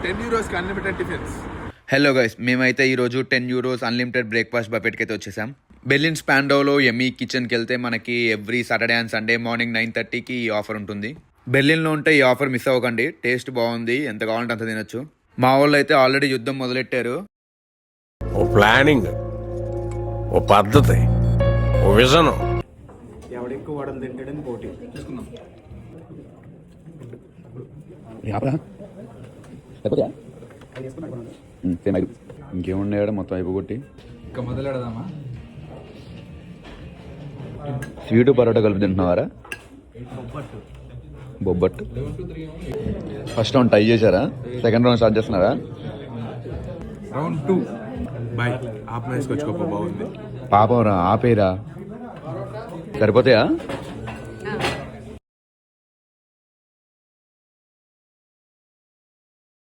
€10 unlimited tiffins. Hello guys, మేమైతే ఈరోజు €10 unlimited breakfast బఫెట్కి అయితే వచ్చేసాం. బెర్లిన్ స్పాండోలో ఎమ్మీ కిచెన్కి వెళ్తే మనకి every Saturday and Sunday morning 9:30కి ఈ ఆఫర్ ఉంటుంది. బెర్లిన్లో ఉంటే ఈ ఆఫర్ మిస్ అవ్వకండి. టేస్ట్ బాగుంది, ఎంత కావాలంటే అంత తినొచ్చు. మా వాళ్ళు అయితే ఆల్రెడీ యుద్ధం మొదలెట్టారు. ఓ ప్లానింగ్, ఓ పద్ధతి, ఓ విజన్. ఎవడెక్కువ వడలు తింటాడని పోటీ చూసుకుందాం. ఇంకేమున్నాయో మొత్తం అయిపోగొట్టి ఇంకా మొదలెడదామా? స్వీటు పరోటా కలిపి తింటున్నావారా? బొబ్బట్టు ఫస్ట్ రౌండ్ టై చేశారా? సెకండ్ రౌండ్ స్టార్ట్ చేస్తున్నారా? Round 2 boy. ఆప్ వేసుకొచ్చుకోపో, బాగుంది. పాపం రా, ఆపేరా. సరిపోతాయా?